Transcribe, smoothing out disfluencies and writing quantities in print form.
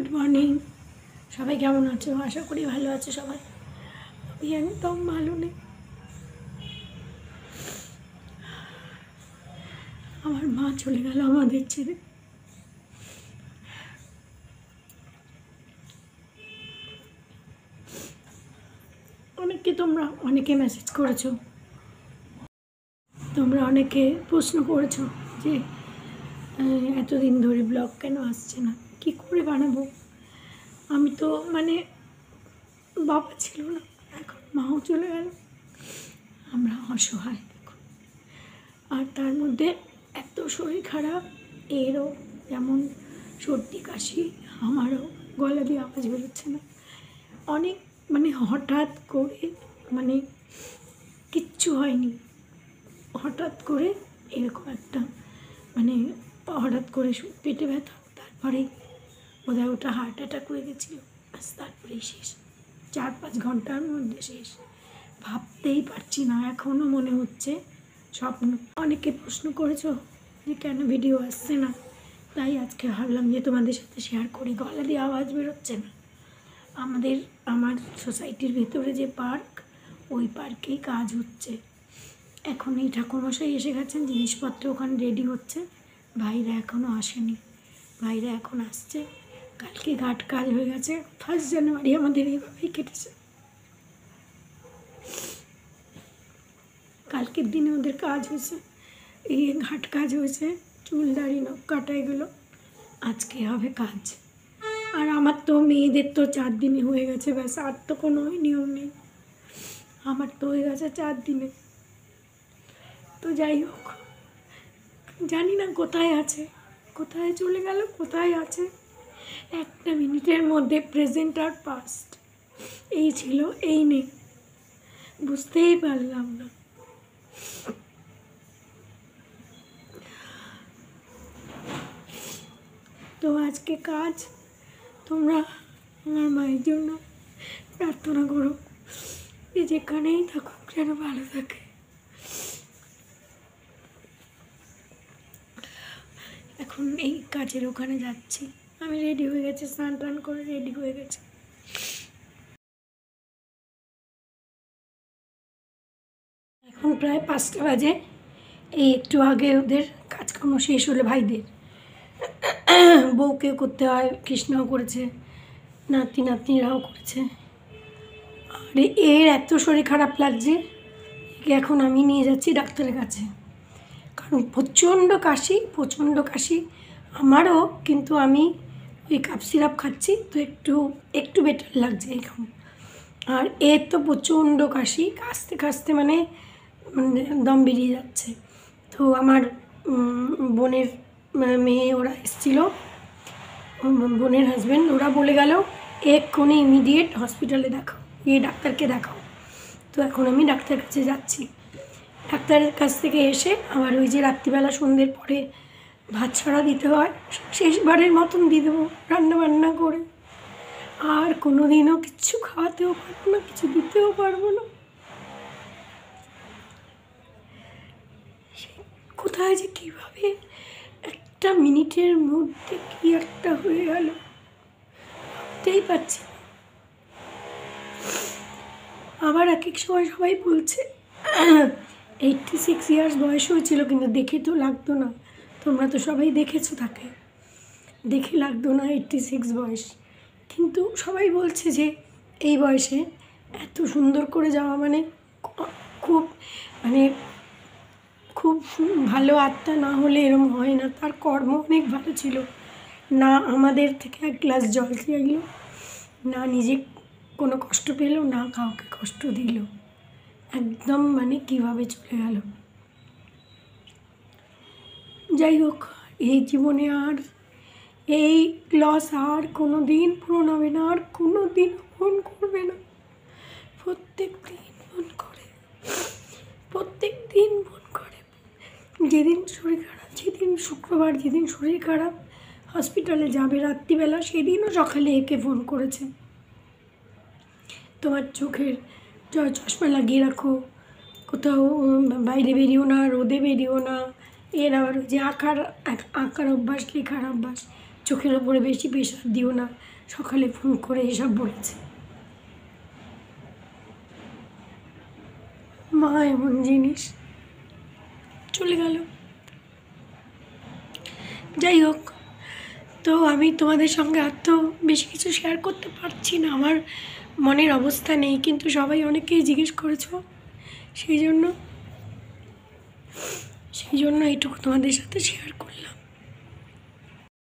Good morning. সবাই কেমন আছো? আশা করি ভালো আছো সবাই। আমি একদম ভালো নেই। আমার মা চলে গেল আমাদের ছেড়ে। অনেকে মেসেজ করেছো, তোমরা অনেকে প্রশ্ন করেছো যে এতদিন ধরে ব্লগ কেন আসছে না, কি করে বানাবো। আমি তো বাবা ছিল না, এখন মাও চলে গেল, আমরা অসহায় দেখো। আর তার মধ্যে এত শরীর খারাপ, এরও যেমন সর্দি কাশি, আমারও গলা দিয়ে আওয়াজ বেরোচ্ছে না। অনেক হঠাৎ করে কিচ্ছু হয়নি, হঠাৎ করে এরকম একটা হঠাৎ করে পেটে ব্যথা, তারপরে বোধহয় ওটা হার্ট অ্যাটাক হয়ে গেছিলো, তারপরেই শেষ। 4-5 ঘন্টার মধ্যে শেষ। ভাবতেই পারছি না, এখনও মনে হচ্ছে স্বপ্ন। অনেকে প্রশ্ন করেছো যে কেন ভিডিও আসছে না, তাই আজকে ভাবলাম যে তোমাদের সাথে শেয়ার করি। গলা দিয়ে আওয়াজ বেরোচ্ছে না। আমার সোসাইটির ভেতরে যে পার্ক, ওই পার্কেই কাজ হচ্ছে। এখন এই ঠাকুরমশাই এসে গেছেন, জিনিসপত্র ওখানে রেডি হচ্ছে, ভাইরা এখনও আসেনি, ভাইরা এখন আসছে। কালকে ঘাট কাজ হয়ে গেছে, 1 জানুয়ারি আমাদের এইভাবেই কেটেছে। কালকের দিনে ওদের কাজ হয়েছে, এই ঘাট কাজ হয়েছে, চুল দাড়ি নখ কাটা এগুলো, আজকে হবে কাজ। আর আমার তো মেয়েদের তো 4 দিনে হয়ে গেছে, ব্যাস, আর তো কোনো নিয়ম নেই। আমার তো হয়ে গেছে 4 দিনে। তো যাই হোক, জানি না কোথায় আছে, কোথায় চলে গেল, কোথায় আছে। একটা মিনিটের মধ্যে প্রেজেন্ট আর পাস্ট, এই ছিল এই নেই, বুঝতেই পারলাম না। তো আজকে কাজ, তোমরা আমার মায়ের জন্য প্রার্থনা করো যে যেখানেই থাকুক যেন ভালো থাকে। এখন এই কাজের ওখানে যাচ্ছি, আমি রেডি হয়ে গেছি, স্নান টান করে রেডি হয়ে গেছি। এখন প্রায় 5টা বাজে। এই একটু আগে ওদের কাজকর্ম শেষ হলো, ভাইদের বউকেও করতে হয়, কৃষ্ণও করেছে, নাতনিরাও করেছে। আর এর এত শরীর খারাপ লাগছে, এখন আমি নিয়ে যাচ্ছি ডাক্তারের কাছে, কারণ প্রচণ্ড কাশি আমারও, কিন্তু আমি ওই কাপ সিরাপ খাচ্ছি, তো একটু বেটার লাগছে এখন। আর এর তো প্রচণ্ড কাশি, কাশতে দম বেরিয়ে যাচ্ছে। তো আমার বোনের মেয়ে ওরা এসেছিলো, বোনের হাজব্যান্ড, ওরা বলে গেল এক্ষুনি ইমিডিয়েট হসপিটালে দেখাও, ডাক্তারকে দেখাও। তো এখন আমি ডাক্তারের কাছে যাচ্ছি। ডাক্তারের কাছ থেকে এসে আবার ওই যে রাত্রিবেলা সন্ধ্যের পরে ভাত ছাড়া দিতে হয়, শেষবারের মতন দিয়ে দেবো রান্না করে। আর কোনো দিনও কিচ্ছু খাওয়াতেও পারবো না, কিছু দিতেও পারবো না। কোথায় যে কীভাবে একটা মিনিটের মধ্যে কি একটা হয়ে গেল, ভাবতেই পারছি না। আবার এক সময় সবাই বলছে 86 ইয়ার্স বয়স হয়েছিল, কিন্তু দেখে তো লাগতো না। তোমরা তো সবাই দেখেছো, তাকে দেখে লাগতো না 86 বয়স, কিন্তু সবাই বলছে যে এই বয়সে এত সুন্দর করে যাওয়া খুব ভালো আত্মা না হলে এরম হয় না। তার কর্ম অনেক ভালো ছিল, না আমাদের থেকে 1 গ্লাস জল চাইল, না নিজে কোনো কষ্ট পেল, না কাউকে কষ্ট দিল, একদম কীভাবে চলে গেল। যাই হোক, এই জীবনে আর এই লস আর কোনো দিন পূরণ হবে না, আর কোনো দিন ফোন করবে না। প্রত্যেক দিন ফোন করে, যেদিন শরীর খারাপ, যেদিন শুক্রবার, যেদিন শরীর খারাপ হসপিটালে যাবে রাত্রিবেলা, সেদিনও সকালে একে ফোন করেছে, তোমার চোখের চশমা লাগিয়ে রাখো, কোথাও বাইরে বেরিও না, রোদে বেরিও না। এর আবার যে আঁকার অভ্যাস, লেখার অভ্যাস, চোখের ওপরে বেশি প্রেশার দিও না, সকালে ফোন করে এসব বলেছে। মা এমন জিনিস, চলে গেল। যাই হোক, তো আমি তোমাদের সঙ্গে আর তো বেশি কিছু শেয়ার করতে পারছি না, আমার মনের অবস্থা নেই, কিন্তু সবাই অনেকেই জিজ্ঞেস করেছো, সেই জন্য এইটুকু তোমাদের সাথে শেয়ার করলাম।